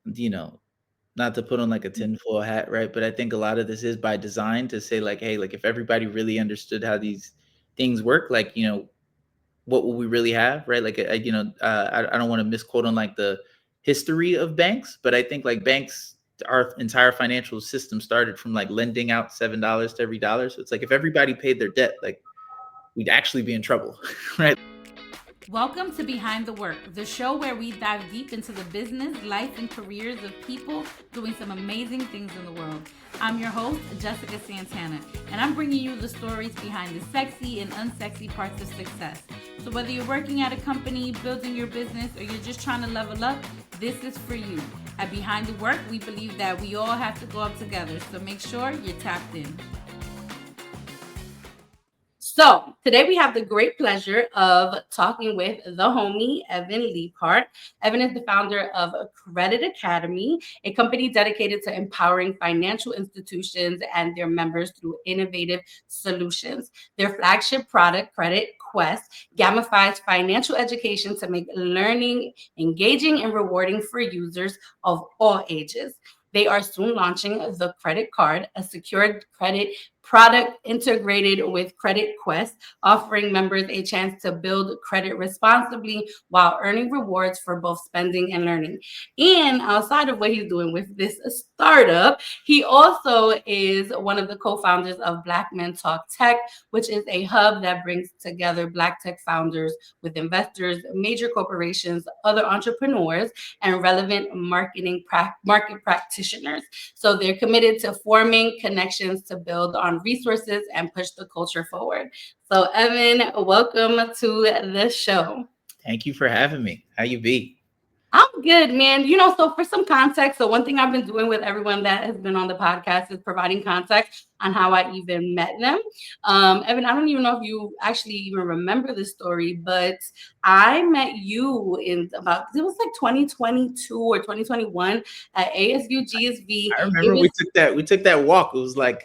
you know, not to put on like a tinfoil hat, right? But I think a lot of this is by design to say like, hey, like if everybody really understood how these things work, like, what will we really have, right? Like, I don't want to misquote on like the history of banks, but I think like banks, our entire financial system started from like lending out $7 to every dollar. So it's like if everybody paid their debt, like we'd actually be in trouble, right? Welcome to Behind the Work, the show where we dive deep into the business, life, and careers of people doing some amazing things in the world. I'm your host, Jessica Santana, and I'm bringing you the stories behind the sexy and unsexy parts of success. So, whether you're working at a company, building your business, or you're just trying to level up, this is for you. At Behind the Work, we believe that we all have to go up together, so make sure you're tapped in. So today we have the great pleasure of talking with the homie, Evan Leaphart. Evan is the founder of Kredit Academy, a company dedicated to empowering financial institutions and their members through innovative solutions. Their flagship product, Kredit Quest, gamifies financial education to make learning engaging and rewarding for users of all ages. They are soon launching the Kredit Card, a secured credit product integrated with Kredit Quest, offering members a chance to build credit responsibly while earning rewards for both spending and learning. And outside of what he's doing with this startup, he also is one of the co-founders of Black Men Talk Tech, which is a hub that brings together Black tech founders with investors, major corporations, other entrepreneurs, and relevant market practitioners. So they're committed to forming connections to build on resources and push the culture forward. So Evan, welcome to the show. Thank you for having me. How you be? I'm good, man. So for some context, so one thing I've been doing with everyone that has been on the podcast is providing context on how I even met them. Evan, I don't even know if you actually even remember this story, but I met you in about, it was like 2022 or 2021 at ASU GSV. I It remember was we took that walk. It was like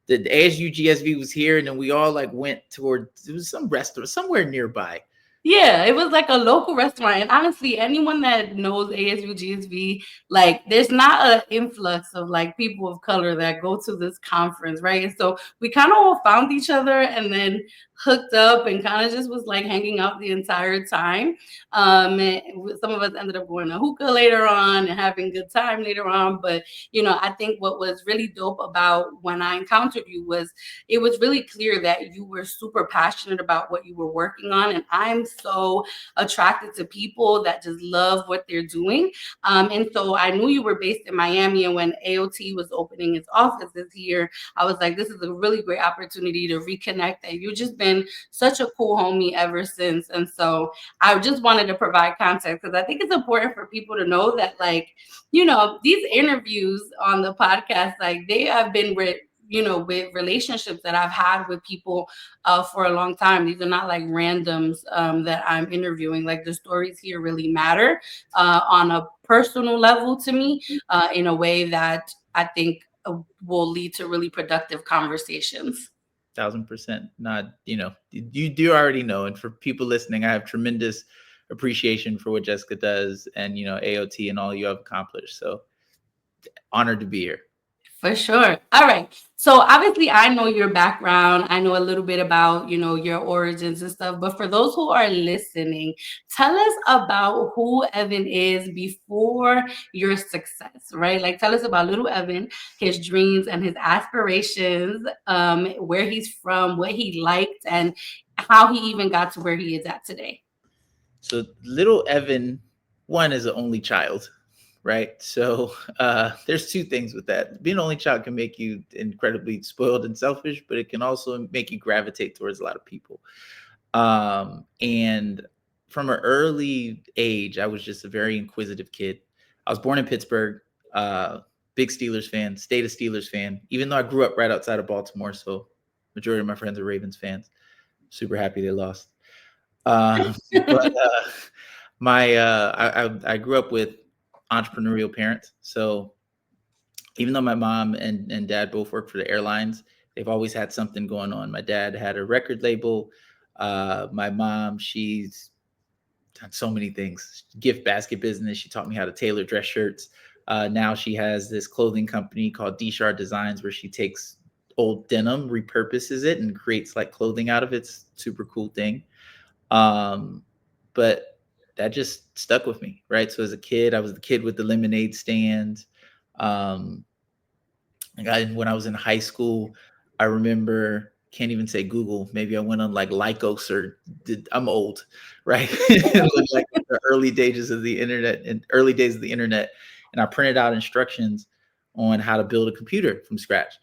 the ASU GSV was here, and then we all like went toward it was some restaurant somewhere nearby. Yeah, it was like a local restaurant. And honestly, anyone that knows ASU GSV, like there's not an influx of like people of color that go to this conference, right? And so we kind of all found each other and then hooked up and kind of just was like hanging out the entire time. Some of us ended up going to hookah later on and having a good time later on. But I think what was really dope about when I encountered you was it was really clear that you were super passionate about what you were working on. And I'm so attracted to people that just love what they're doing. And so I knew you were based in Miami. And when AOT was opening its offices here, I was like, this is a really great opportunity to reconnect. And you've just been such a cool homie ever since. And so I just wanted to provide context because I think it's important for people to know that, like, these interviews on the podcast, like, they have been with relationships that I've had with people for a long time. These are not like randoms that I'm interviewing. Like the stories here really matter on a personal level to me in a way that I think will lead to really productive conversations. 1,000%. Not, you do already know. And for people listening, I have tremendous appreciation for what Jessica does and, AOT and all you have accomplished. So honored to be here. For sure. All right. So obviously I know your background. I know a little bit about, your origins and stuff. But for those who are listening, tell us about who Evan is before your success, right? Like tell us about little Evan, his dreams and his aspirations, where he's from, what he liked, and how he even got to where he is at today. So little Evan, one is an only child, right? So there's two things with that. Being an only child can make you incredibly spoiled and selfish, but it can also make you gravitate towards a lot of people. And from an early age, I was just a very inquisitive kid. I was born in Pittsburgh, big Steelers fan, stayed a Steelers fan, even though I grew up right outside of Baltimore. So majority of my friends are Ravens fans. Super happy they lost. But I grew up with entrepreneurial parents. So even though my mom and dad both work for the airlines, they've always had something going on. My dad had a record label. My mom, she's done so many things. Gift basket business. She taught me how to tailor dress shirts. Now she has this clothing company called D-Shard Designs, where she takes old denim, repurposes it, and creates like clothing out of it. It's a super cool thing. Um, but that just stuck with me, right? So as a kid, I was the kid with the lemonade stand. Um, when I was in high school, I remember, can't even say Google. Maybe I went on like Lycos or I'm old, right? Like the early days of the internet and early days of the internet, and I printed out instructions on how to build a computer from scratch.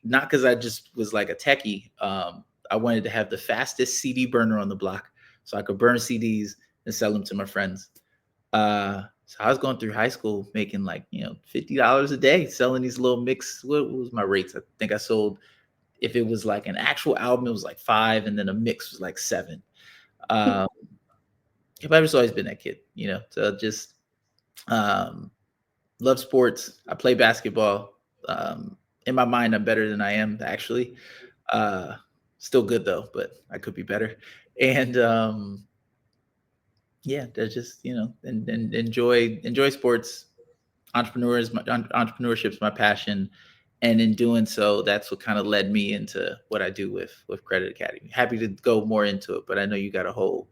Not because I just was like a techie. I wanted to have the fastest CD burner on the block, so I could burn CDs and sell them to my friends. So I was going through high school making like, $50 a day selling these little mix. What was my rates? I think I sold, if it was like an actual album, it was like 5, and then a mix was like 7. Um, I've just always been that kid, So just um, love sports. I play basketball. In my mind, I'm better than I am actually. Uh, Still good though, but I could be better. And yeah, they're just, and enjoy sports. Entrepreneurship's my passion, and in doing so, that's what kind of led me into what I do with Credit Academy. Happy to go more into it, but I know you got a whole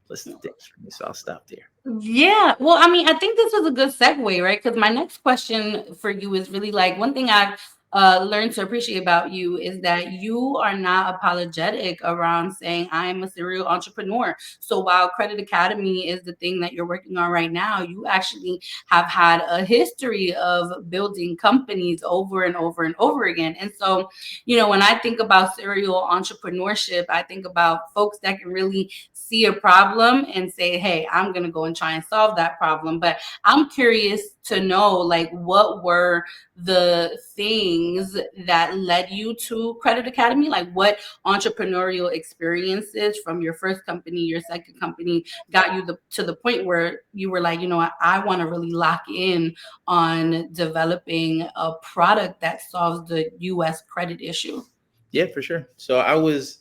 list of things for me, so I'll stop there. Yeah. Well, I mean, I think this was a good segue, right? Because my next question for you is really like one thing I've learned to appreciate about you is that you are not apologetic around saying, I'm a serial entrepreneur. So while Credit Academy is the thing that you're working on right now, you actually have had a history of building companies over and over and over again. And so, when I think about serial entrepreneurship, I think about folks that can really see a problem and say, hey, I'm going to go and try and solve that problem. But I'm curious to know, like, what were the things that led you to Credit Academy? Like, what entrepreneurial experiences from your first company, your second company, got you to the point where you were like, I want to really lock in on developing a product that solves the US credit issue? Yeah, for sure. So I was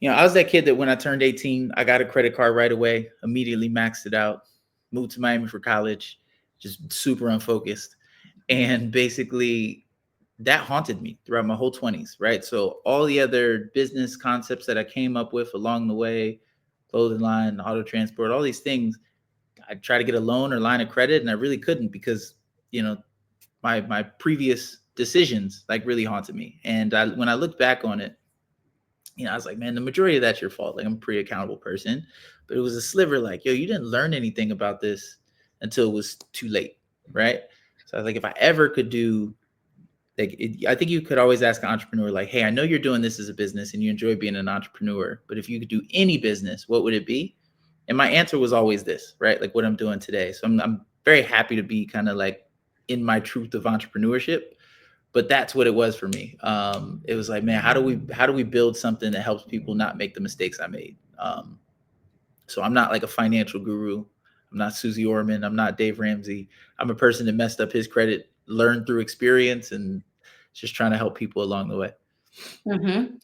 that kid that when I turned 18, I got a credit card right away, immediately maxed it out, moved to Miami for college, just super unfocused. And basically, that haunted me throughout my whole 20s, right? So all the other business concepts that I came up with along the way, clothing line, auto transport, all these things, I tried to get a loan or line of credit, and I really couldn't because, you know, my previous decisions like really haunted me. And when I look back on it, I was like, man, the majority of that's your fault. Like, I'm a pretty accountable person, but it was a sliver like, yo, you didn't learn anything about this until it was too late, right? So I was like, if I ever could do, like, I think you could always ask an entrepreneur, like, hey, I know you're doing this as a business and you enjoy being an entrepreneur, but if you could do any business, what would it be? And my answer was always this, right? Like what I'm doing today. So I'm very happy to be kind of like in my truth of entrepreneurship, but that's what it was for me. It was like, man, how do we build something that helps people not make the mistakes I made? So I'm not like a financial guru. I'm not Susie Orman. I'm not Dave Ramsey. I'm a person that messed up his credit, learned through experience, and just trying to help people along the way.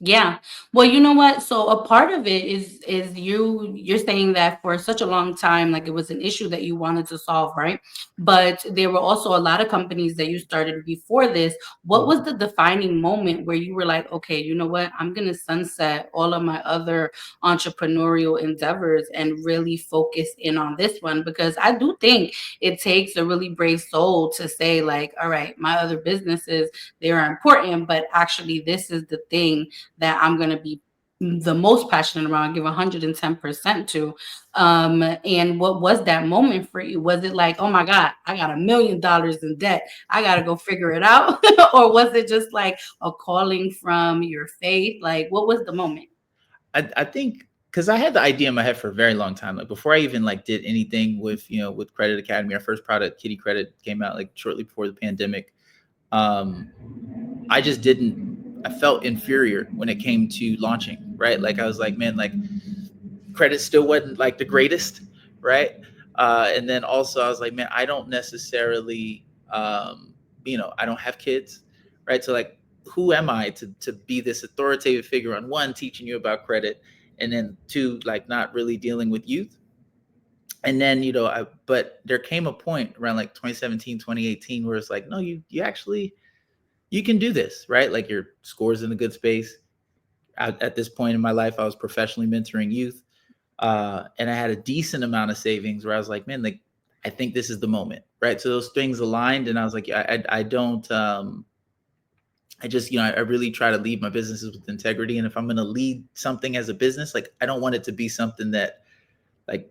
Yeah. Well, you know what? So a part of it is you're saying that for such a long time, like it was an issue that you wanted to solve, right? But there were also a lot of companies that you started before this. What was the defining moment where you were like, okay, you know what? I'm gonna sunset all of my other entrepreneurial endeavors and really focus in on this one? Because I do think it takes a really brave soul to say, like, all right, my other businesses, they are important, but actually this is the thing that I'm going to be the most passionate about, give 110% to. And what was that moment for you? Was it like, oh my God, I got $1 million in debt, I got to go figure it out? Or was it just like a calling from your faith? Like, what was the moment? I think because I had the idea in my head for a very long time. Like before I even like did anything with Credit Academy, our first product, Kitty Credit, came out like shortly before the pandemic. Um, I just didn't. I felt inferior when it came to launching. Right, like I was like, man, like credit still wasn't like the greatest, right? And then also I was like, man, I don't necessarily, I don't have kids, right? So like, who am I to be this authoritative figure on one, teaching you about credit, and then two, like not really dealing with youth? And then, but there came a point around like 2017, 2018 where it's like, no, you actually, you can do this, right? Like your score's in a good space. At this point in my life, I was professionally mentoring youth. And I had a decent amount of savings where I was like, man, like, I think this is the moment, right? So those things aligned. And I was like, I don't, I just, I really try to lead my businesses with integrity. And if I'm going to lead something as a business, like, I don't want it to be something that, like,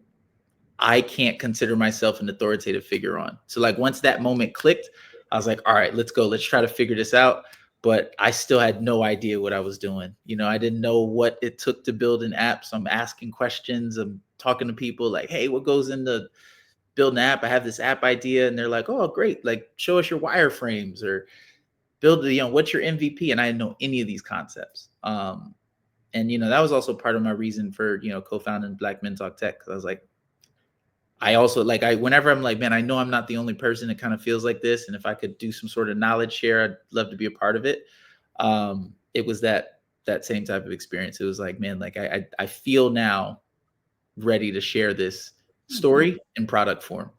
I can't consider myself an authoritative figure on. So like once that moment clicked, I was like, all right, let's go. Let's try to figure this out. But I still had no idea what I was doing. I didn't know what it took to build an app. So I'm asking questions. I'm talking to people like, hey, what goes into building an app? I have this app idea. And they're like, oh, great. Like show us your wireframes or build, what's your MVP? And I didn't know any of these concepts. And that was also part of my reason for, co-founding Black Men Talk Tech. Cause I was like, I also like whenever I'm like, man, I know I'm not the only person that kind of feels like this. And if I could do some sort of knowledge share, I'd love to be a part of it. It was that same type of experience. It was like, man, like I feel now ready to share this Mhm, story in product form.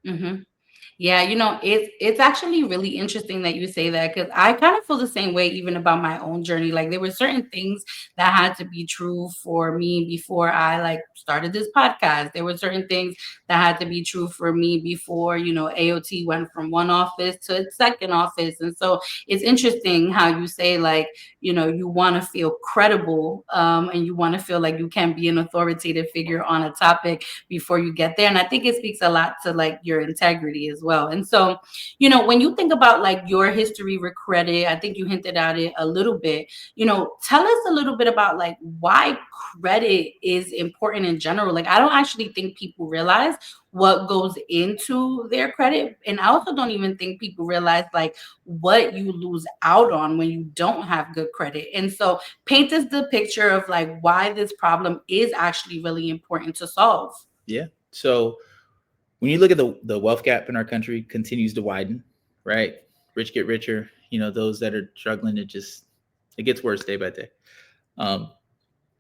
mhm. Yeah, it's actually really interesting that you say that because I kind of feel the same way even about my own journey. Like there were certain things that had to be true for me before I like started this podcast. There were certain things that had to be true for me before, AOT went from one office to its second office. And so it's interesting how you say like, you want to feel credible and you want to feel like you can be an authoritative figure on a topic before you get there. And I think it speaks a lot to like your integrity as well. And so, when you think about like your history with credit, I think you hinted at it a little bit. Tell us a little bit about like why credit is important in general. Like, I don't actually think people realize what goes into their credit. And I also don't even think people realize like what you lose out on when you don't have good credit. And so paint us the picture of like why this problem is actually really important to solve. Yeah. So when you look at the wealth gap in our country continues to widen, right? Rich get richer. Those that are struggling, it gets worse day by day. Um,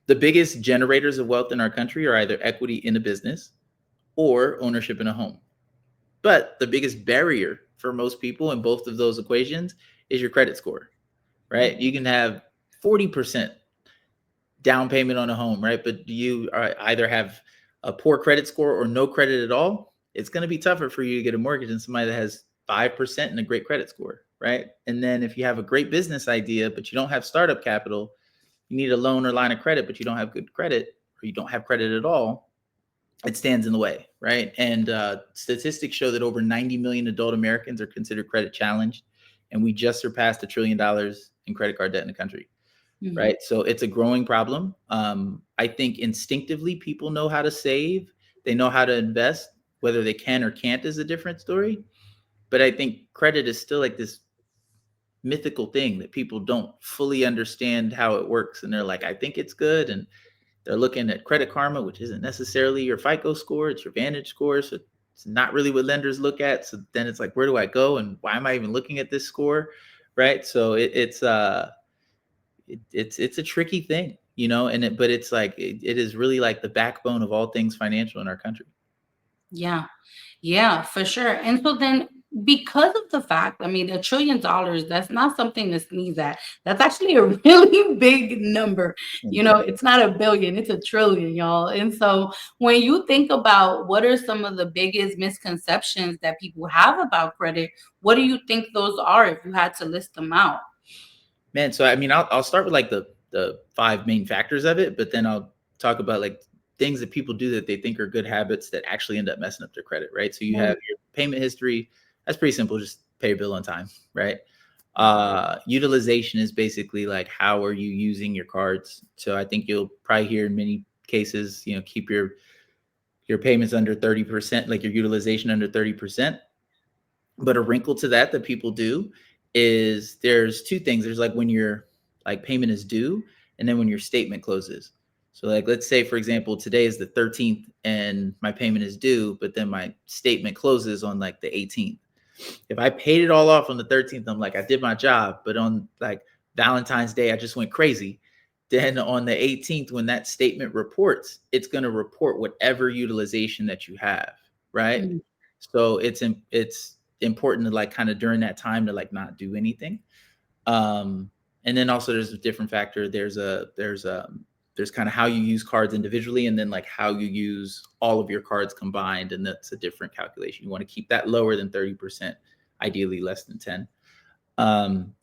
the biggest generators of wealth in our country are either equity in a business or ownership in a home. But the biggest barrier for most people in both of those equations is your credit score, right? You can have 40% down payment on a home, right? But you either have a poor credit score or no credit at all. It's going to be tougher for you to get a mortgage than somebody that has 5% and a great credit score, right? And then if you have a great business idea, but you don't have startup capital, you need a loan or line of credit, but you don't have good credit or you don't have credit at all, it stands in the way, right? And statistics show that over 90 million adult Americans are considered credit challenged, and we just surpassed $1 trillion in credit card debt in the country, Mhm. right? So it's a growing problem. I think instinctively people know how to save, they know how to invest. Whether they can or can't is a different story. But I think credit is still like this mythical thing that people don't fully understand how it works, and they're like, I think it's good, and they're looking at Credit Karma, which isn't necessarily your FICO score, it's your Vantage score. So it's not really what lenders look at. So then it's like, where do I go? And why am I even looking at this score? Right. So it's a tricky thing, but it's like, it is really like the backbone of all things financial in our country. Yeah. Yeah, for sure. And so then because of the fact, I mean, $1 trillion, that's not something to sneeze at. That's actually a really big number. Indeed. It's not a billion, it's a trillion, y'all. And so when you think about what are some of the biggest misconceptions that people have about credit, what do you think those are if you had to list them out? Man, so I mean, I'll start with like the five main factors of it, but then I'll talk about like things that people do that they think are good habits that actually end up messing up their credit, right? So you have Mm, your payment history. That's pretty simple. Just pay your bill on time, right? Utilization is basically like how are you using your cards. So I think you'll probably hear in many cases, keep your payments under 30%, like your utilization under 30%. But a wrinkle to that people do is there's two things. There's like when your like payment is due, and then when your statement closes. So like let's say for example today is the 13th and my payment is due, but then my statement closes on like the 18th. If I paid it all off on the 13th, I'm like I did my job, but on like Valentine's Day I just went crazy. then on the 18th, when that statement reports, it's going to report whatever utilization that you have, right? Mm. So it's important to like kind of during that time to like not do anything. Um, and then also there's a different factor. There's kind of how you use cards individually, and then like how you use all of your cards combined, and that's a different calculation. You want to keep that lower than 30%, ideally less than 10.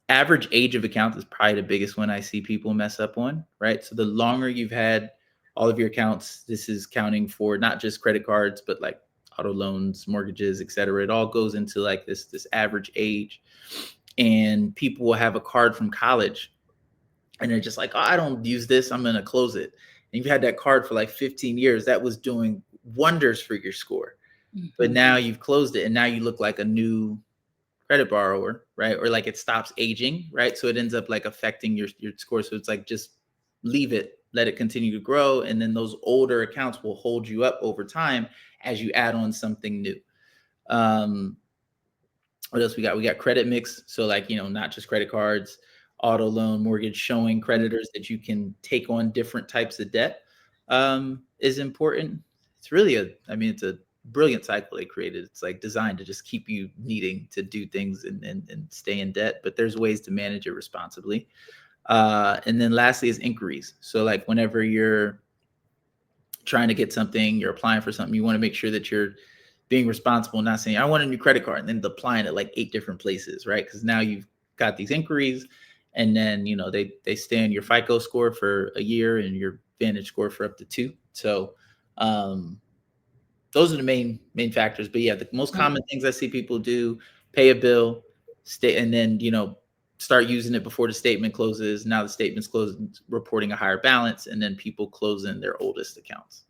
Average age of account is probably the biggest one I see people mess up on, right? So the longer you've had all of your accounts, this is counting for not just credit cards, but like auto loans, mortgages, et cetera. It all goes into like this average age. And people will have a card from college and they're just like, oh, I don't use this. I'm going to close it. And you've had that card for like 15 years. That was doing wonders for your score. But Mhm. now you've closed it and now you look like a new credit borrower, right? Or like it stops aging, right? So it ends up like affecting your score. So it's like just leave it, let it continue to grow, and then those older accounts will hold you up over time as you add on something new. Um, what else we got? We got credit mix. So like, not just credit cards, auto loan, mortgage, showing creditors that you can take on different types of debt is important. It's really it's a brilliant cycle they created. It's like designed to just keep you needing to do things and stay in debt, but there's ways to manage it responsibly. And then lastly is inquiries. So like whenever you're trying to get something, you're applying for something, you want to make sure that you're being responsible, not saying, I want a new credit card, and then applying at like 8 different places, right? Because now you've got these inquiries, and then, they stay on your FICO score for a year and your Vantage score for up to 2. So, um, those are the main factors. But yeah, the most common things I see people do: pay a bill, stay, and then start using it before the statement closes. Now the statement's closed, reporting a higher balance, and then people close in their oldest accounts.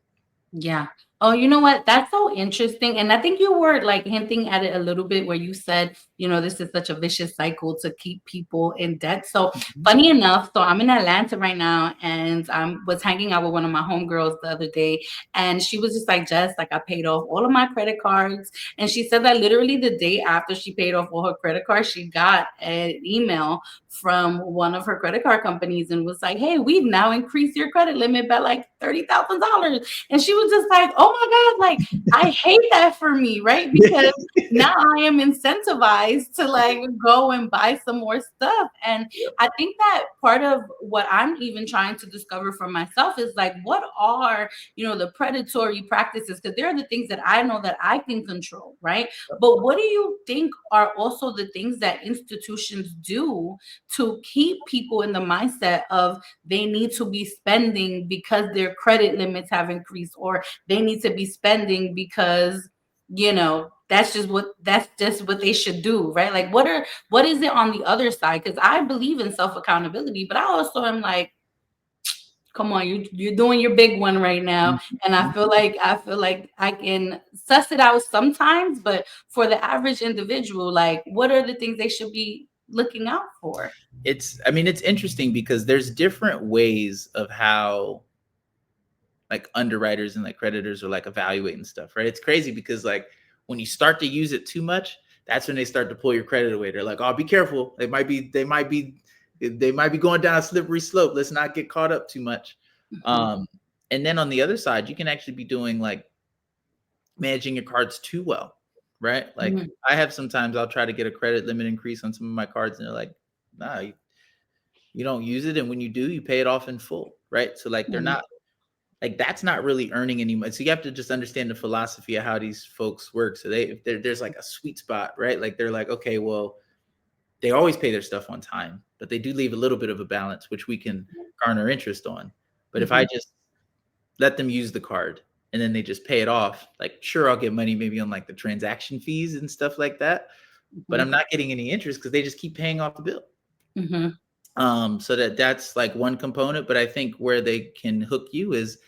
Yeah. Oh, you know what? That's so interesting. And I think you were like hinting at it a little bit where you said, this is such a vicious cycle to keep people in debt. So Mhm. funny enough, so I'm in Atlanta right now and I was hanging out with one of my homegirls the other day. And she was just like, Jess, like I paid off all of my credit cards. And she said that literally the day after she paid off all her credit cards, she got an email from one of her credit card companies and was like, hey, we've now increased your credit limit by like $30,000. And she was just like, oh my God, like I hate that for me, right? Because now I am incentivized to like go and buy some more stuff. And I think that part of what I'm even trying to discover for myself is like, what are, the predatory practices? Because there are the things that I know that I can control, right? But what do you think are also the things that institutions do to keep people in the mindset of they need to be spending because their credit limits have increased, or they need to be spending because that's just what they should do, right? Like what is it on the other side? Because I believe in self accountability, but I also am like, come on, you're doing your big one right now, and I Mhm. feel like I can suss it out sometimes, but for the average individual, like what are the things they should be looking out for? It's interesting because there's different ways of how like underwriters and like creditors are like evaluating stuff, right? It's crazy because like when you start to use it too much, that's when they start to pull your credit away. They're like, "Oh, be careful. They might be going down a slippery slope. Let's not get caught up too much." Mhm, Um, and then on the other side, you can actually be doing like managing your cards too well, right? Like mhm, I have sometimes I'll try to get a credit limit increase on some of my cards, and they're like, "Nah, you don't use it, and when you do, you pay it off in full," right? So like they're mhm, not like that's not really earning any money. So you have to just understand the philosophy of how these folks work. So there's like a sweet spot, right? Like they're like, okay, well, they always pay their stuff on time, but they do leave a little bit of a balance, which we can garner interest on. But if I mhm, just let them use the card and then they just pay it off, like sure, I'll get money maybe on like the transaction fees and stuff like that, but mhm, I'm not getting any interest because they just keep paying off the bill. mhm, So that's like one component, but I think where they can hook you is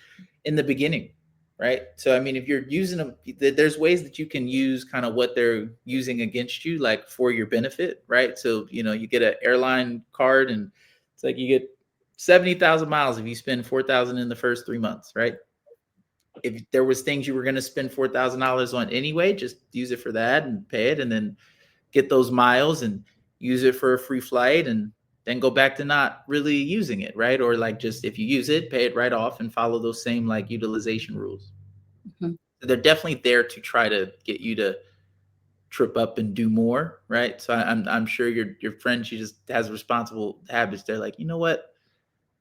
in the beginning, right? So I mean, if you're using them, there's ways that you can use kind of what they're using against you, like for your benefit, right? So you get an airline card, and it's like you get 70,000 miles if you spend 4,000 in the first 3 months, right? If there was things you were going to spend $4,000 on anyway, just use it for that and pay it, and then get those miles and use it for a free flight, and then go back to not really using it, right? Or like just if you use it, pay it right off and follow those same like utilization rules. Mhm. They're definitely there to try to get you to trip up and do more, right? So I'm sure your friend, she just has responsible habits. They're like, you know what?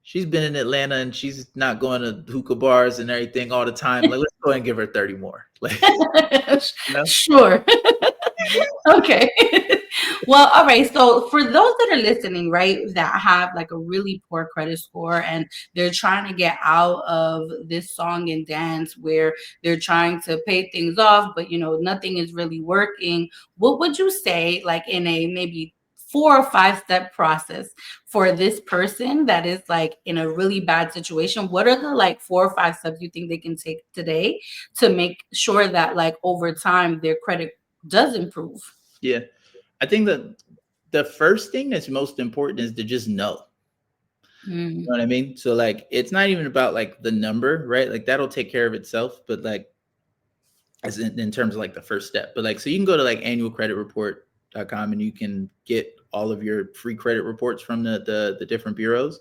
She's been in Atlanta and she's not going to hookah bars and everything all the time. Like, let's go ahead and give her 30 more. Like, you know? Sure. Okay. Well, all right. So for those that are listening, right, that have like a really poor credit score and they're trying to get out of this song and dance where they're trying to pay things off, but nothing is really working. What would you say, like in a maybe 4 or 5 step process for this person that is like in a really bad situation? What are the like 4 or 5 steps you think they can take today to make sure that like over time their credit does improve? Yeah. I think that the first thing that's most important is to just know. Mm, You know what I mean? So like it's not even about like the number, right? Like that'll take care of itself, but like as in terms of like the first step. But like so you can go to like annualcreditreport.com and you can get all of your free credit reports from the different bureaus.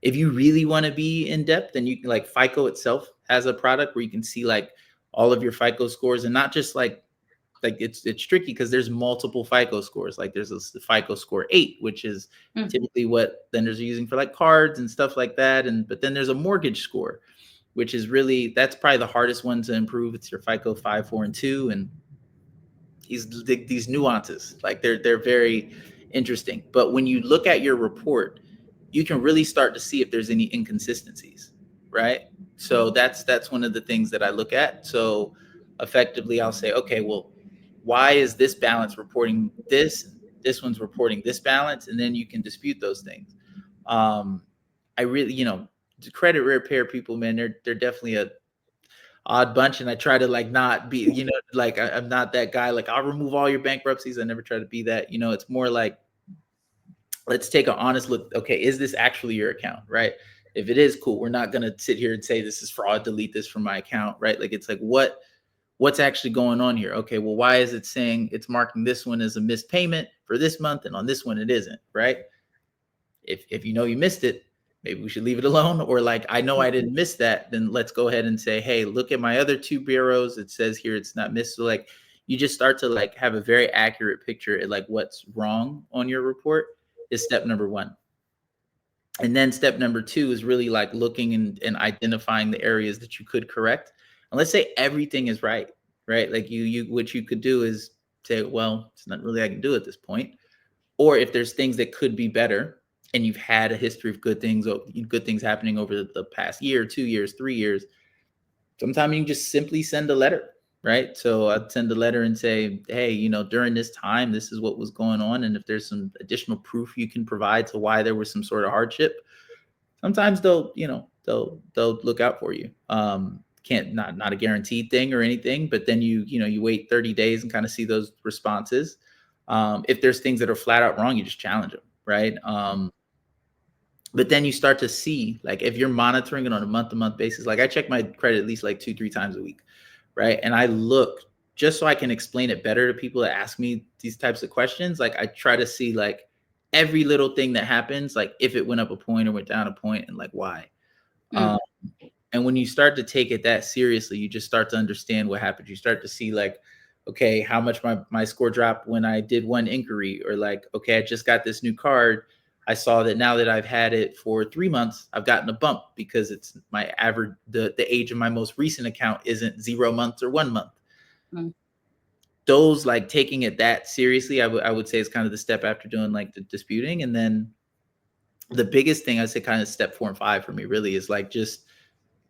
If you really want to be in depth, then you can like FICO itself has a product where you can see like all of your FICO scores and not just like it's tricky because there's multiple FICO scores. Like there's the FICO score 8, which is mm, typically what lenders are using for like cards and stuff like that. And but then there's a mortgage score, which is really that's probably the hardest one to improve. It's your FICO 5, 4, and 2, and these nuances like they're very interesting. But when you look at your report, you can really start to see if there's any inconsistencies, right? So that's one of the things that I look at. So effectively I'll say, okay, well, why is this balance reporting this and this one's reporting this balance, and then you can dispute those things. I really, the credit repair people, man, they're definitely a odd bunch, and I try to like not be, like I'm not that guy. Like I'll remove all your bankruptcies. I never try to be that. It's more like let's take an honest look. Okay, is this actually your account, right? If it is, cool. We're not gonna sit here and say this is fraud. Delete this from my account, right? Like it's like what's actually going on here? Okay, well, why is it saying it's marking this one as a missed payment for this month, and on this one it isn't, right? If you know you missed it, maybe we should leave it alone. Or like, I know I didn't miss that, then let's go ahead and say, hey, look at my other two bureaus. It says here it's not missed. So like you just start to like have a very accurate picture at like what's wrong on your report is step number one. And then step number two is really like looking and identifying the areas that you could correct. And let's say everything is right, right? Like you what you could do is say, well, it's not really I can do at this point. Or if there's things that could be better and you've had a history of good things happening over the past year, 2 years, 3 years, sometimes you can just simply send a letter, right? So I'd send a letter and say, hey, during this time, this is what was going on. And if there's some additional proof you can provide to why there was some sort of hardship, sometimes they'll look out for you. Can't not a guaranteed thing or anything, but then you wait 30 days and kind of see those responses. If there's things that are flat out wrong, you just challenge them, right? But then you start to see, like, if you're monitoring it on a month to month basis, like I check my credit at least like 2, 3 times a week, right? And I look just so I can explain it better to people that ask me these types of questions. Like I try to see like every little thing that happens, like if it went up a point or went down a point, and like why. mm, Um, and when you start to take it that seriously, you just start to understand what happened. You start to see like, okay, how much my score dropped when I did one inquiry, or like, okay, I just got this new card. I saw that now that I've had it for 3 months, I've gotten a bump because it's my average, the age of my most recent account isn't 0 months or 1 month. mm, Those like taking it that seriously, I would say is kind of the step after doing like the disputing. And then the biggest thing I'd say kind of step 4 and 5 for me really is like just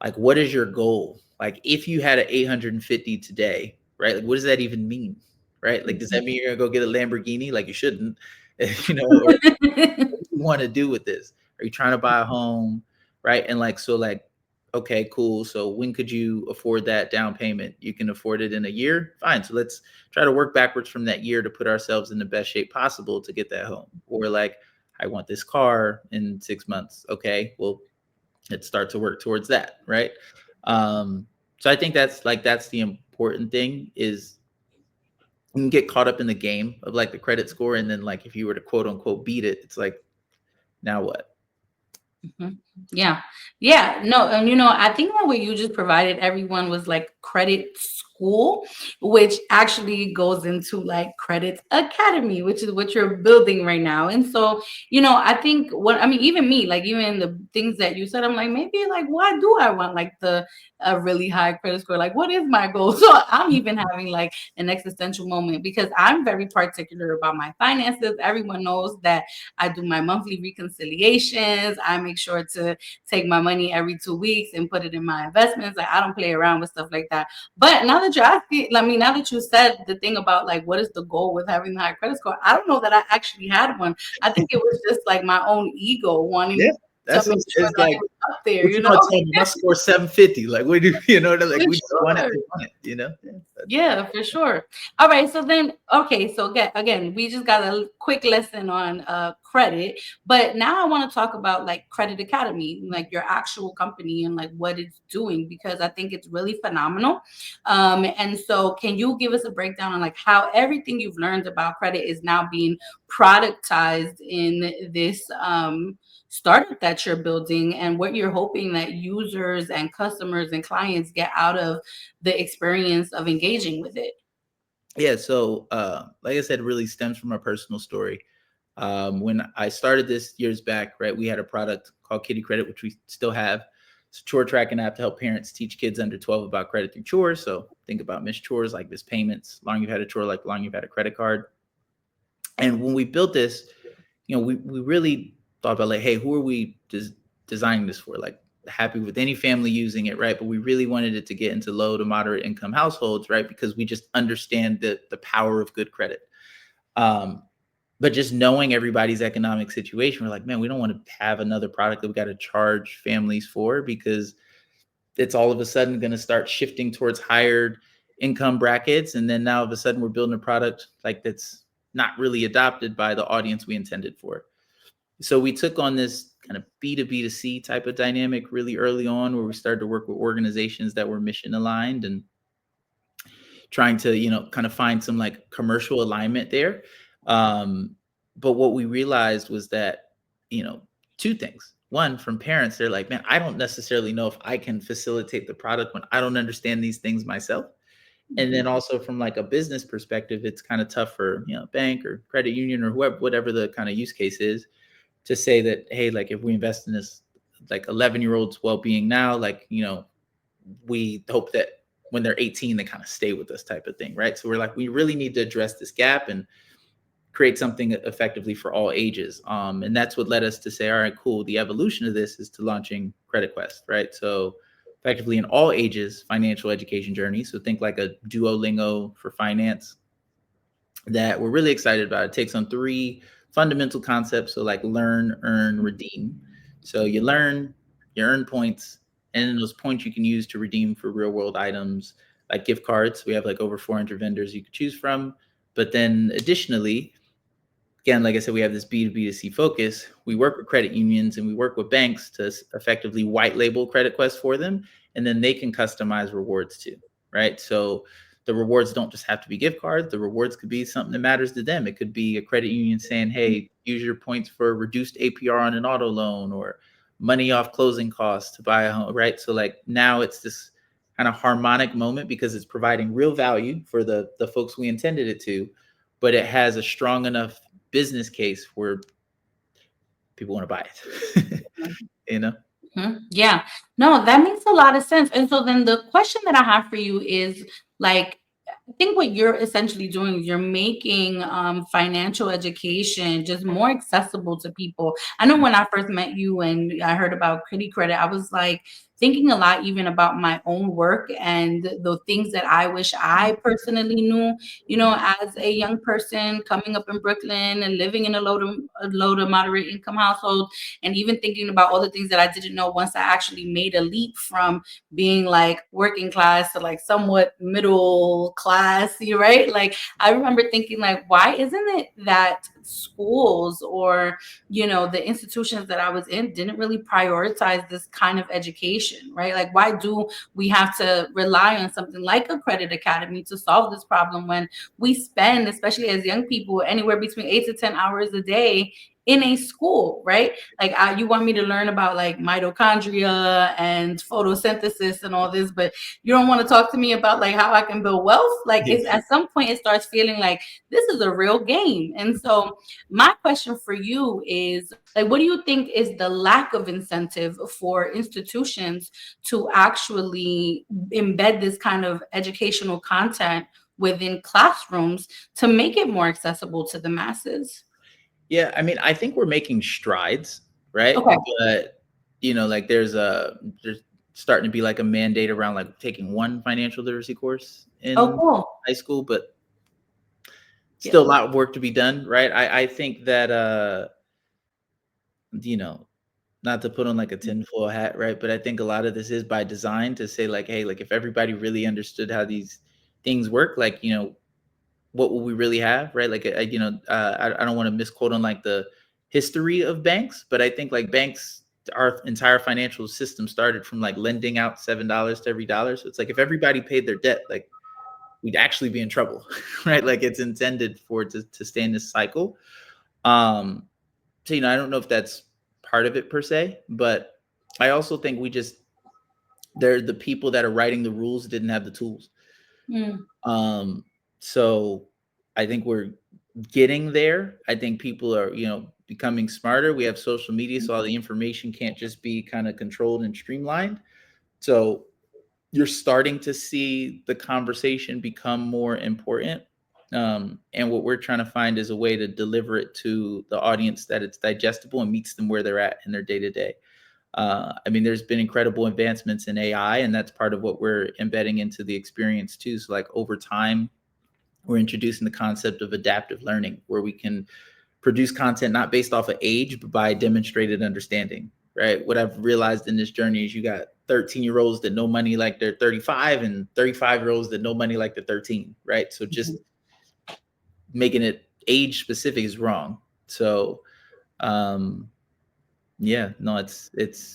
like, what is your goal? Like, if you had an 850 today, right? Like, what does that even mean? Right? Like, does mhm. that mean you're gonna go get a Lamborghini? Like, you shouldn't, or what do you want to do with this? Are you trying to buy a home? Right? And like, so like, okay, cool. So when could you afford that down payment? You can afford it in a year? Fine. So let's try to work backwards from that year to put ourselves in the best shape possible to get that home. Or like, I want this car in 6 months. Okay, well, let's start to work towards that, right? So I think that's the important thing is you can get caught up in the game of like the credit score, and then like if you were to quote unquote beat it, it's like Now what? Mhm. Yeah. Yeah. No, and I think that what you just provided everyone was like credit school, which actually goes into like Credit Academy, which is what you're building right now. And so, I think even me, like even the things that you said, I'm like, maybe like, why do I want like the a really high credit score? Like, what is my goal? So I'm even having like an existential moment because I'm very particular about my finances. Everyone knows that I do my monthly reconciliations. I make sure to take my money every 2 weeks and put it in my investments. Like I don't play around with stuff like that. But now that you're asking, I mean, now that you said the thing about like what is the goal with having the high credit score, I don't know that I actually had one. I think it was just like my own ego Yeah, wanting to that's make sure it's that I like, was up there, what you gonna tell me? My score 750. Like, we do, like For we just want it sure. to want it, Yeah, Yeah, for sure. All right. So then, okay. So again, we just got a quick lesson on credit, but now I want to talk about like Credit Academy, like your actual company and like what it's doing because I think it's really phenomenal. And so, can you give us a breakdown on like how everything you've learned about credit is now being productized in this startup that you're building and what you're hoping that users and customers and clients get out of the experience of engaging with it. yeah. So, like I said, it really stems from my personal story. When I started this years back, right, we had a product called Kitty Credit, which we still have. It's a chore tracking app to help parents teach kids under 12 about credit through chores. So think about missed chores like missed payments, long you've had a chore, like long you've had a credit card. And when we built this, we really thought about like, hey, who are we designing this for? Like, happy with any family using it, right? But we really wanted it to get into low to moderate income households, right? Because we just understand the power of good credit. Um, but just knowing everybody's economic situation, we're like, man, we don't want to have another product that we got to charge families for because it's all of a sudden going to start shifting towards higher income brackets. And then now all of a sudden we're building a product like that's not really adopted by the audience we intended for. So we took on this kind of B2B to C type of dynamic really early on where we started to work with organizations that were mission aligned and trying to, kind of find some like commercial alignment there. Um, but what we realized was that, you know, two things. One, from parents, they're like, man, I don't necessarily know if I can facilitate the product when I don't understand these things myself. And then Mhm. also from like a business perspective, it's kind of tough for, bank or credit union or whoever, whatever the kind of use case is, to say that, hey, like if we invest in this like 11-year-old's well-being now, like, we hope that when they're 18, they kind of stay with us type of thing, right? So we're like, we really need to address this gap and create something effectively for all ages. And that's what led us to say, all right, cool. The evolution of this is to launching Kredit Quest, right? So effectively in all ages financial education journey. So think like a Duolingo for finance that we're really excited about. It takes on three fundamental concepts. So like learn, earn, redeem. So you earn points, and then those points you can use to redeem for real world items like gift cards. We have like over 400 vendors you could choose from. But then additionally, again, like I said, we have this B2B to C focus. We work with credit unions and we work with banks to effectively white label Kredit Quest for them. And then they can customize rewards too, right? So the rewards don't just have to be gift cards. The rewards could be something that matters to them. It could be a credit union saying, hey, use your points for reduced APR on an auto loan or money off closing costs to buy a home, right? So like now it's this kind of harmonic moment because it's providing real value for the folks we intended it to, but it has a strong enough business case where people want to buy it. you know? Mhm. Yeah. No, that makes a lot of sense. And so then the question that I have for you is like, I think what you're essentially doing is you're making financial education just more accessible to people. I know when I first met you and I heard about Kitty Credit, I was like thinking a lot even about my own work and the things that I wish I personally knew, as a young person coming up in Brooklyn and living in a low to moderate income household, and even thinking about all the things that I didn't know once I actually made a leap from being like working class to like somewhat middle class, you right? Like I remember thinking like, why isn't it that schools or the institutions that I was in didn't really prioritize this kind of education, right? Like why do we have to rely on something like a Credit Academy to solve this problem when we spend, especially as young people, anywhere between 8 to 10 hours a day in a school, right? Like you want me to learn about like mitochondria and photosynthesis and all this, but you don't want to talk to me about like how I can build wealth. Like Yeah. it's at some point it starts feeling like this is a real game. And so my question for you is like, what do you think is the lack of incentive for institutions to actually embed this kind of educational content within classrooms to make it more accessible to the masses? Yeah, I mean, I think we're making strides, right? Okay. But, like there's starting to be like a mandate around like taking one financial literacy course Oh, in cool. high school, but Yeah. still a lot of work to be done, right? I think that you know, not to put on like a tinfoil hat, right? But I think a lot of this is by design to say like, hey, like if everybody really understood how these things work, like, what will we really have, right? Like, I don't want to misquote on like the history of banks, but I think like banks, our entire financial system started from like lending out $7 to every dollar. So it's like if everybody paid their debt, like we'd actually be in trouble, right? Like it's intended for it to stay in this cycle. Um, so I don't know if that's part of it per se, but I also think they're the people that are writing the rules didn't have the tools. Mm, Um, so I think we're getting there. I think people are, becoming smarter. We have social media, so all the information can't just be kind of controlled and streamlined. So you're starting to see the conversation become more important. And what we're trying to find is a way to deliver it to the audience that it's digestible and meets them where they're at in their day to day. I mean, there's been incredible advancements in AI, and that's part of what we're embedding into the experience too. So, like over time, we're introducing the concept of adaptive learning, where we can produce content not based off of age, but by demonstrated understanding. Right. What I've realized in this journey is you got 13-year-olds that know money like they're 35, and 35-year-olds that know money like they're 13. Right. So just mhm. making it age specific is wrong. So, um, yeah, no, it's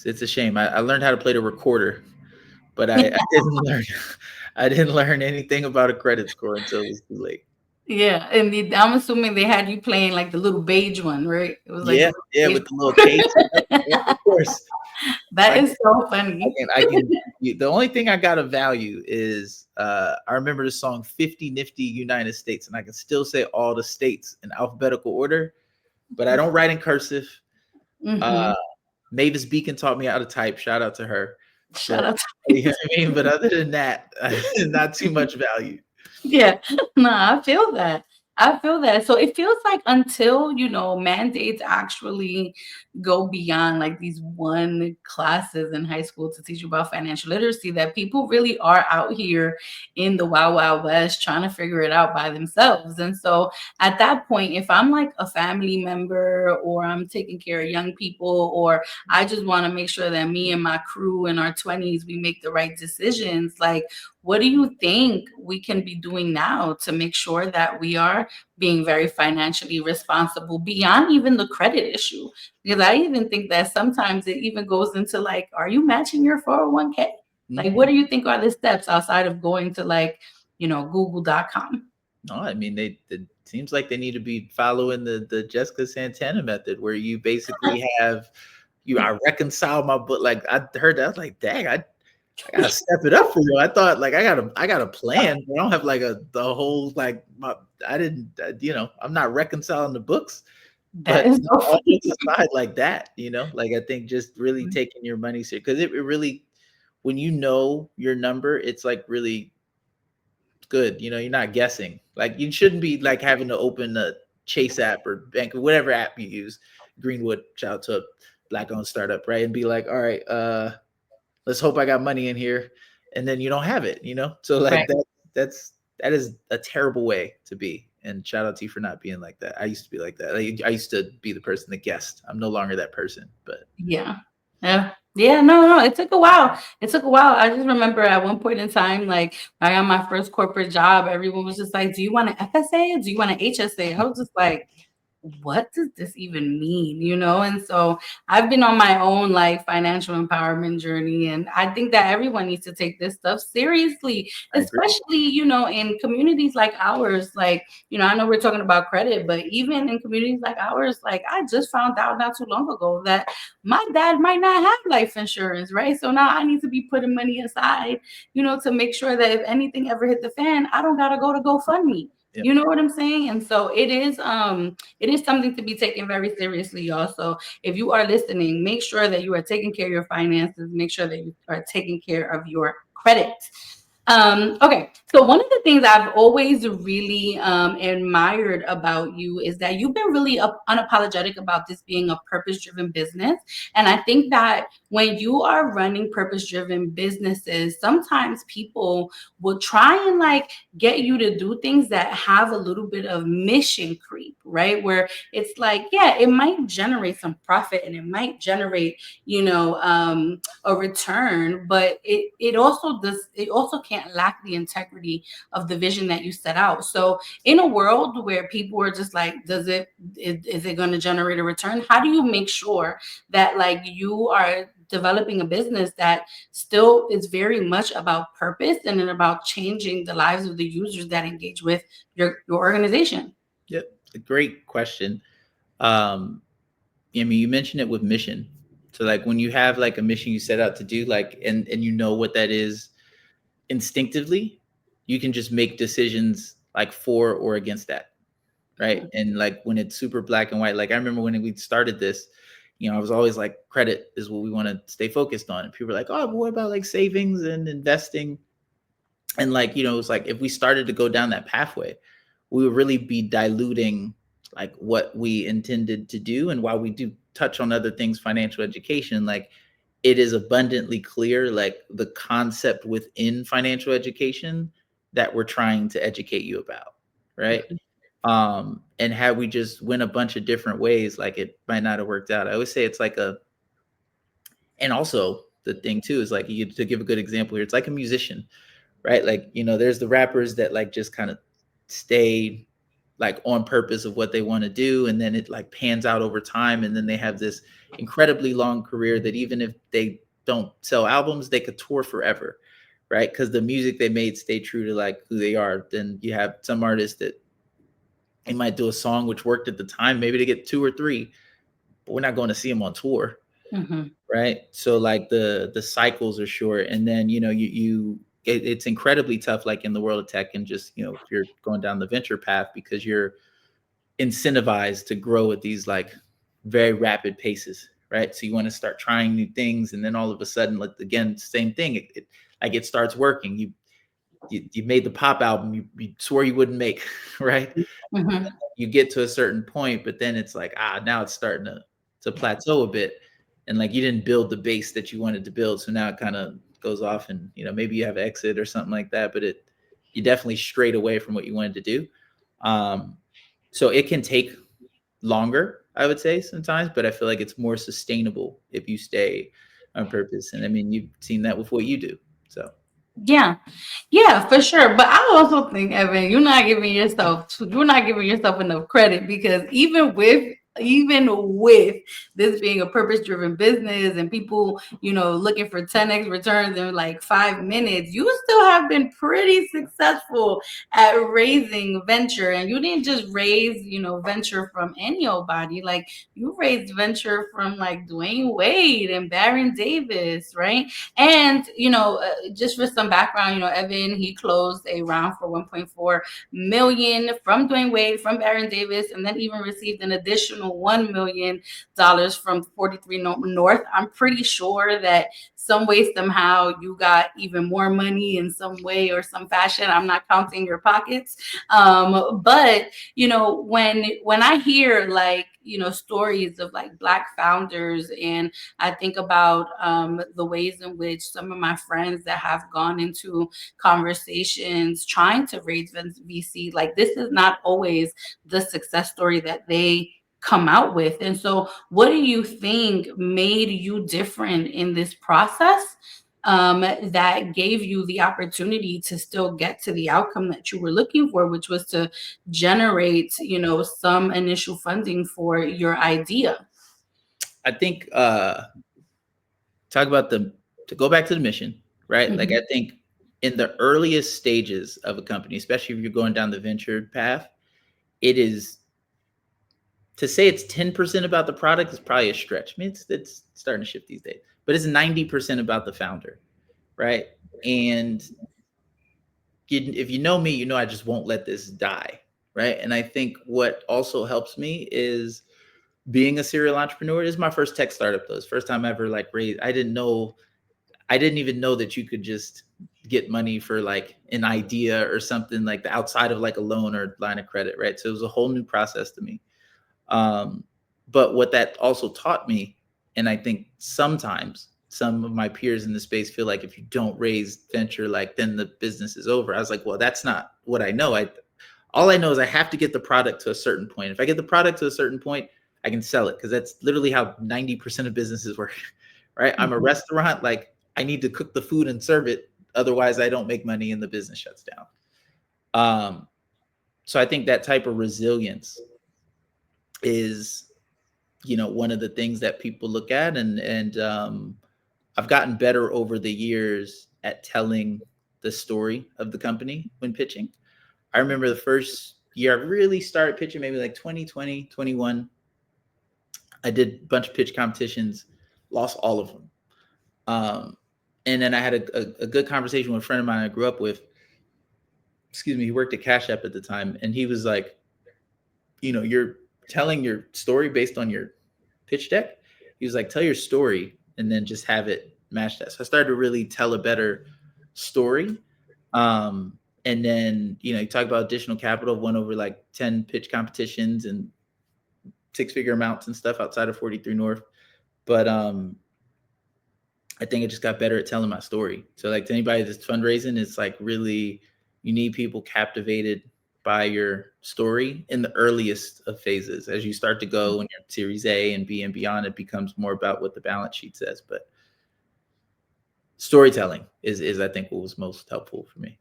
a shame. I learned how to play the recorder, but I didn't learn I didn't learn anything about a credit score until it was too late. Yeah, and I'm assuming they had you playing like the little beige one, right? It was like the Yeah, little yeah, beige. with the little case. Yep, yep, of course. That I is can so I funny. can I can the only thing I got of value is, I remember the song 50 Nifty United States, and I can still say all the states in alphabetical order, but I don't write in cursive. Uh, Mhm. Mavis Beacon taught me how to type, shout out to her. Shout But out you to know what I mean? But other than that, not too much value. Yeah, no, I feel that. I feel that. So it feels like until, mandates actually go beyond like these one classes in high school to teach you about financial literacy, that people really are out here in the wild, wild west trying to figure it out by themselves. And so at that point, if I'm like a family member or I'm taking care of young people, or I just want to make sure that me and my crew in our 20s, we make the right decisions, like, what do you think we can be doing now to make sure that we are being very financially responsible beyond even the credit issue? Because I even think that sometimes it even goes into like, are you matching your 401k? Like, what Mhm. do you think are the steps outside of going to like, google.com? No, I mean it seems like they need to be following the Jessica Santana method, where you basically have I reconcile my book. Like I heard that, I was like, dang, I gotta step it up for you. I thought like I got a plan, but I don't have like the whole like my I didn't I'm not reconciling the books. That But is no, so all funny. jokes aside, like that, like I think just really taking your money serious, because it really, when you know your number, it's like really good. You're not guessing. Like you shouldn't be like having to open a Chase app or bank or whatever app you use. Greenwood, shout out to a black owned startup, right? And be like, all right, let's hope I got money in here, and then you don't have it. So Right. like that is a terrible way to be. And shout out to you for not being like that. I used to be like that. I used to be the person that guessed. I'm no longer that person. But Yeah. Yeah. Yeah, no, no, it took a while. It took a while. I just remember at one point in time, like when I got my first corporate job, everyone was just like, "Do you want an FSA? Do you want an HSA?" I was just like, what does this even mean? And so I've been on my own like financial empowerment journey, and I think that everyone needs to take this stuff seriously, I agree. especially in communities like ours. Like, I know we're talking about credit, but even in communities like ours, like I just found out not too long ago that my dad might not have life insurance, right? So now I need to be putting money aside, to make sure that if anything ever hit the fan, I don't gotta go to GoFundMe. Yep. You know what I'm saying? And so it is something to be taken very seriously, y'all. So if you are listening, make sure that you are taking care of your finances, make sure that you are taking care of your credit. Okay, so one of the things I've always really admired about you is that you've been really unapologetic about this being a purpose-driven business. And I think that when you are running purpose-driven businesses, sometimes people will try and like get you to do things that have a little bit of mission creep, right? Where it's like, yeah, it might generate some profit and it might generate, a return, but it also can't lack the integrity of the vision that you set out. So in a world where people are just like, is it going to generate a return? How do you make sure that like you are developing a business that still is very much about purpose and then about changing the lives of the users that engage with your organization? Yep. A great question. Um, I mean, you mentioned it with mission. So like when you have like a mission you set out to do, like and you know what that is instinctively, you can just make decisions like for or against that. Right. And like when it's super black and white, like I remember when we started this, I was always like, credit is what we want to stay focused on. And people were like, oh, but what about like savings and investing? And like, it's like if we started to go down that pathway, we would really be diluting like what we intended to do. And while we do touch on other things, financial education, like it is abundantly clear, like the concept within financial education that we're trying to educate you about. Right. And had we just went a bunch of different ways, like it might not have worked out. I always say it's like and also the thing too is like to give a good example here, it's like a musician, right? Like, there's the rappers that like just kind of stay like on purpose of what they want to do. And then it like pans out over time. And then they have this incredibly long career that even if they don't sell albums, they could tour forever, right? Because the music they made stay true to like who they are. Then you have some artists that they might do a song which worked at the time. Maybe they get two or three, but we're not going to see them on tour, Mm-hmm. right? So like the cycles are short, and then it's incredibly tough, like in the world of tech, and just if you're going down the venture path because you're incentivized to grow at these like very rapid paces, right? So you want to start trying new things, and then all of a sudden, like again, same thing. It starts working. You made the pop album you swore you wouldn't make, right? Mm-hmm. You get to a certain point, but then it's like, now it's starting to plateau a bit. And like you didn't build the base that you wanted to build. So now it kind of goes off and maybe you have exit or something like that, but you definitely strayed away from what you wanted to do. Um, so it can take longer, I would say sometimes, but I feel like it's more sustainable if you stay on purpose. And I mean, you've seen that with what you do. So Yeah. Yeah, for sure. But I also think, Evan, you're not giving yourself enough credit, because even with this being a purpose-driven business and people, looking for 10x returns in like 5 minutes, you still have been pretty successful at raising venture. And you didn't just raise, venture from any old body. Like you raised venture from like Dwayne Wade and Baron Davis, right? And just for some background, Evan, he closed a round for 1.4 million from Dwayne Wade, from Baron Davis, and then even received an additional $1 million from 43 North. I'm pretty sure that some way, somehow, you got even more money in some way or some fashion. I'm not counting your pockets, but when I hear like stories of like Black founders, and I think about the ways in which some of my friends that have gone into conversations trying to raise VC, like this is not always the success story that they come out with. And so, what do you think made you different in this process? that gave you the opportunity to still get to the outcome that you were looking for, which was to generate, some initial funding for your idea. I think talk about the to go back to the mission, right? Like Mhm, I think in the earliest stages of a company, especially if you're going down the venture path, it is to say it's 10% about the product is probably a stretch. I mean, it's starting to shift these days, but it's 90% about the founder, right? And if you know me, you know I just won't let this die, right? And I think what also helps me is being a serial entrepreneur. This is my first tech startup though. It's the first time I ever like raised. I didn't even know that you could just get money for like an idea or something like the outside of like a loan or line of credit, right? So it was a whole new process to me. Um, but what that also taught me, and I think sometimes some of my peers in the space feel like if you don't raise venture, like then the business is over. I was like, well, that's not what I know. I All I know is I have to get the product to a certain point. If I get the product to a certain point, I can sell it because that's literally how 90% of businesses work. Right? I'm a mhm. restaurant, like I need to cook the food and serve it. Otherwise, I don't make money and the business shuts down. Um, so I think that type of resilience is, one of the things that people look at, and I've gotten better over the years at telling the story of the company when pitching. I remember the first year I really started pitching, maybe like 2020, 21. I did a bunch of pitch competitions, lost all of them. Um, and then I had a good conversation with a friend of mine I grew up with. Excuse me, he worked at Cash App at the time. And he was like, you're telling your story based on your pitch deck. He was like, tell your story and then just have it match that. So I started to really tell a better story. And then, you talk about additional capital, won over like 10 pitch competitions and six-figure amounts and stuff outside of 43 North. But I think I just got better at telling my story. So like to anybody that's fundraising, it's like really you need people captivated by your story in the earliest of phases. As you start to go when you're Series A and B and beyond, it becomes more about what the balance sheet says. But storytelling is I think what was most helpful for me.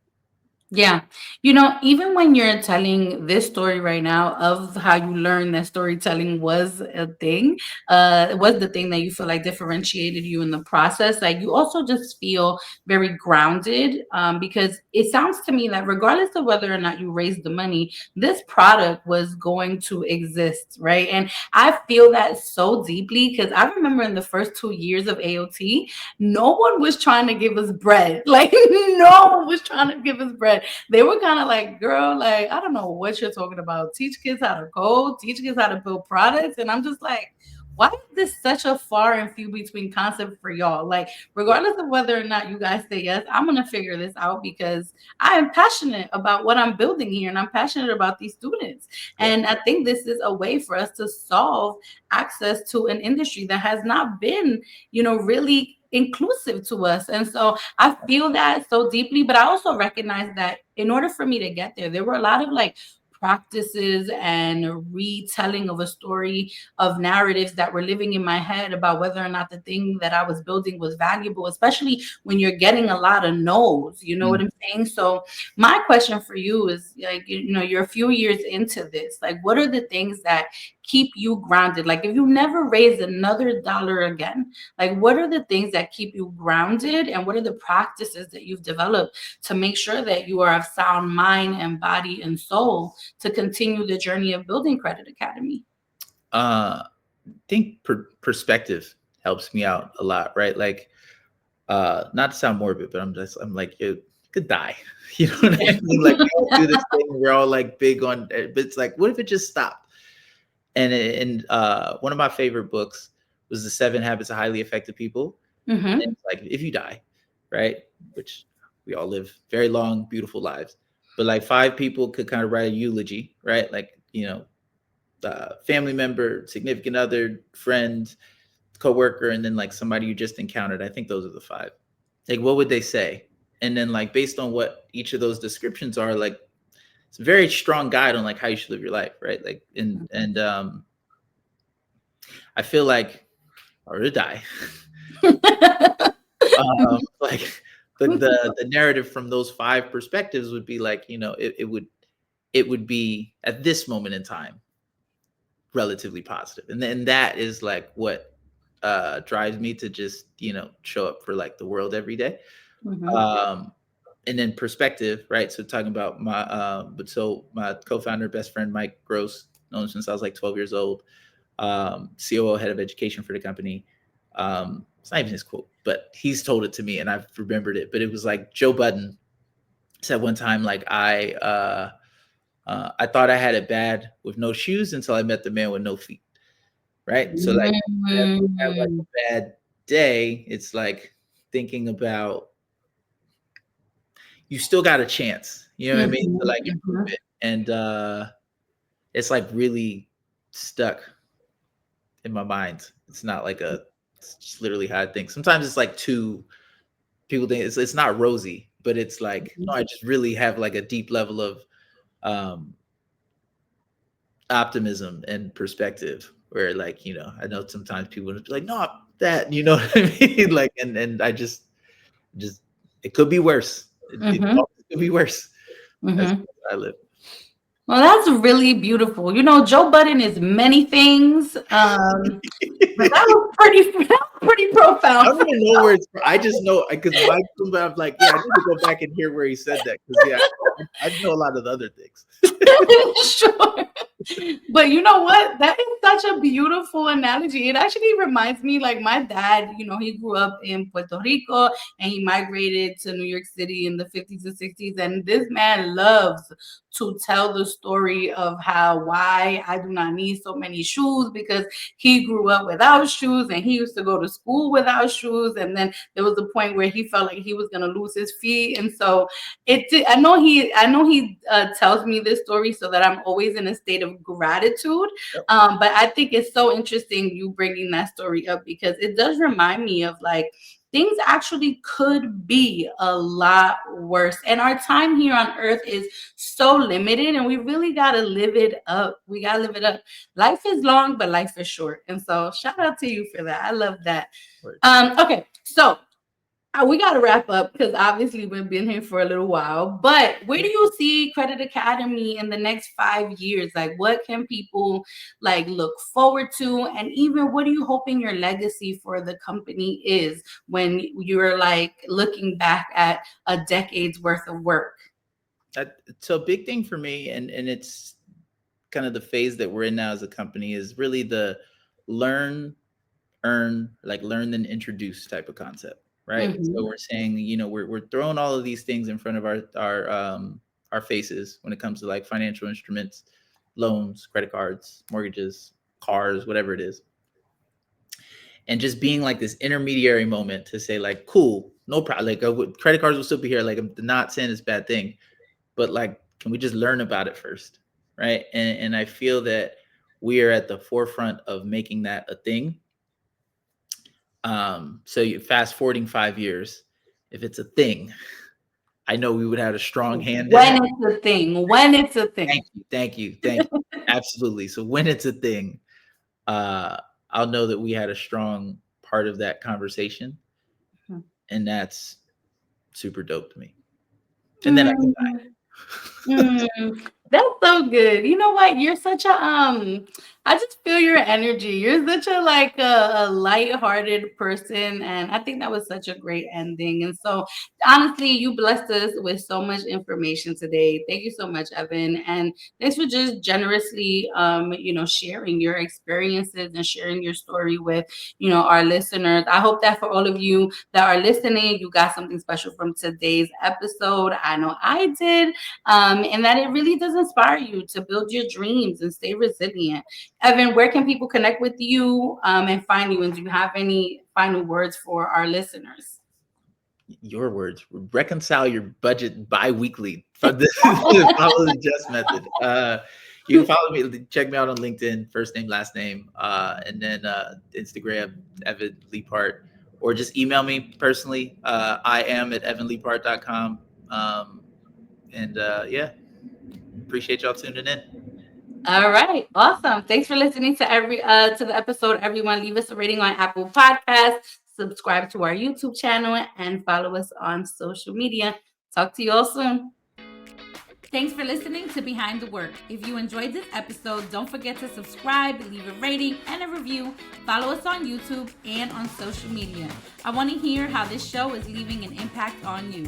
Yeah. Even when you're telling this story right now of how you learned that storytelling was a thing, was the thing that you feel like differentiated you in the process, like you also just feel very grounded, because it sounds to me that regardless of whether or not you raised the money, this product was going to exist, right? And I feel that so deeply because I remember in the first 2 years of AOT, no one was trying to give us bread. Like, no one was trying to give us bread. They were kind of like, girl, like, I don't know what you're talking about. Teach kids how to code, teach kids how to build products. And I'm just like, why is this such a far and few between concept for y'all? Like, regardless of whether or not you guys say yes, I'm going to figure this out because I am passionate about what I'm building here and I'm passionate about these students. Yep. And I think this is a way for us to solve access to an industry that has not been, really inclusive to us. And so I feel that so deeply, but I also recognize that in order for me to get there were a lot of like practices and retelling of a story of narratives that were living in my head about whether or not the thing that I was building was valuable, especially when you're getting a lot of no's, you know what Mhm. I'm saying? So my question for you is like, you're a few years into this. Like, what are the things that keep you grounded? Like, if you never raise another dollar again, like, what are the things that keep you grounded? And what are the practices that you've developed to make sure that you are of sound mind and body and soul to continue the journey of building Kredit Academy? I think perspective helps me out a lot, right? Like, not to sound morbid, but I'm like, you could die. You know what I mean? Like we all do this thing, we're all like big on but it's like, what if it just stopped? And one of my favorite books was The 7 Habits of Highly Effective People. And Hmm. it's like if you die, right? Which we all live very long, beautiful lives. But like 5 people could kind of write a eulogy, right? Like, family member, significant other, friend, coworker, and then like somebody you just encountered. I think those are the 5. Like, what would they say? And then like based on what each of those descriptions are, like it's a very strong guide on like how you should live your life, right? Like and I feel like or to die. Like the narrative from those 5 perspectives would be like, it would be at this moment in time relatively positive. And then that is like what drives me to just, show up for like the world every day. Mhm. Um and then perspective, right? So talking about my co-founder, best friend Mike Gross, known him since I was like 12 years old, COO, head of education for the company. It's not even his quote, but he's told it to me and I've remembered it. But it was like Joe Budden said one time, like I thought I had it bad with no shoes until I met the man with no feet. Right. So like whenever you have like Mm. a bad day, it's like thinking about you still got a chance. You know what I mean? To Mhm, like improve mhm, it. And it's like really stuck in my mind. It's not like it's just literally how I think. Sometimes it's like too people think it's not rosy, but it's like no, mhm. I just really have like a deep level of um optimism and perspective where like, I know sometimes people would be like, no, that, you know what I mean? Like and I just it could be worse. It Mhm, always could be worse. That's mhm. where I live. Well, that's really beautiful. Joe Budden is many things, but that was pretty that was pretty I profound. don't even know where it's from. I just know because Mike, I'm like, yeah, I need to go back and hear where he said that because yeah, I know a lot of the other things. Sure. But you know what? That is such a beautiful analogy. It actually reminds me, like my dad, he grew up in Puerto Rico and he migrated to New York City in the 50s and 60s. And this man loves to tell the story of why I do not need so many shoes because he grew up without shoes and he used to go to school without shoes. And then there was a point where he felt like he was going to lose his feet. And so I know he tells me this story so that I'm always in a state of gratitude. Yep. But I think it's so interesting you bringing that story up because it does remind me of like things actually could be a lot worse. And our time here on earth is so limited and we really got to live it up. We got to live it up. Life is long, but life is short. And so shout out to you for that. I love that. Right. Okay. So we got to wrap up because obviously we've been here for a little while. But where do you see Kredit Academy in the next 5 years? Like, what can people like look forward to, and even what are you hoping your legacy for the company is when you're like looking back at a decade's worth of work? So a big thing for me, and it's kind of the phase that we're in now as a company is really the learn, earn, like learn then introduce type of concept, right? So Mm-hmm. we're saying, we're throwing all of these things in front of our faces when it comes to like financial instruments, loans, credit cards, mortgages, cars, whatever it is. And just being like this intermediary moment to say like, cool, no problem. Like credit cards will still be here. Like I'm not saying it's a bad thing, but like, can we just learn about it first, right? And I feel that we are at the forefront of making that a thing. So you fast forwarding 5 years, if it's a thing, I know we would have a strong hand in it. When it's a thing, when it's a thing. Thank you, thank you, thank you. Absolutely. So when it's a thing, uh, I'll know that we had a strong part of that conversation, and that's super dope to me. And then I can Mm. Mm, that's so good. You know what? You're such a I just feel your energy. You're such a like a light-hearted person, and I think that was such a great ending. And so honestly, you blessed us with so much information today. Thank you so much, Evan. And thanks for just generously sharing your experiences and sharing your story with, our listeners. I hope that for all of you that are listening, you got something special from today's episode. I know I did, and that it really does inspire you to build your dreams and stay resilient. Evan, where can people connect with you and find you? And do you have any final words for our listeners? your words, reconcile your budget bi-weekly. Follow the Just method. You can follow me, check me out on LinkedIn, first name, last name, and then Instagram, Evan Leaphart, or just email me personally. I am at evanleaphart.com. And yeah, appreciate y'all tuning in. All right, awesome. Thanks for listening to the episode. Everyone, leave us a rating on Apple Podcasts, subscribe to our YouTube channel, and follow us on social media. Talk to you all soon. Thanks for listening to Behind the Work. If you enjoyed this episode, don't forget to subscribe, leave a rating and a review. Follow us on YouTube and on social media. I want to hear how this show is leaving an impact on you.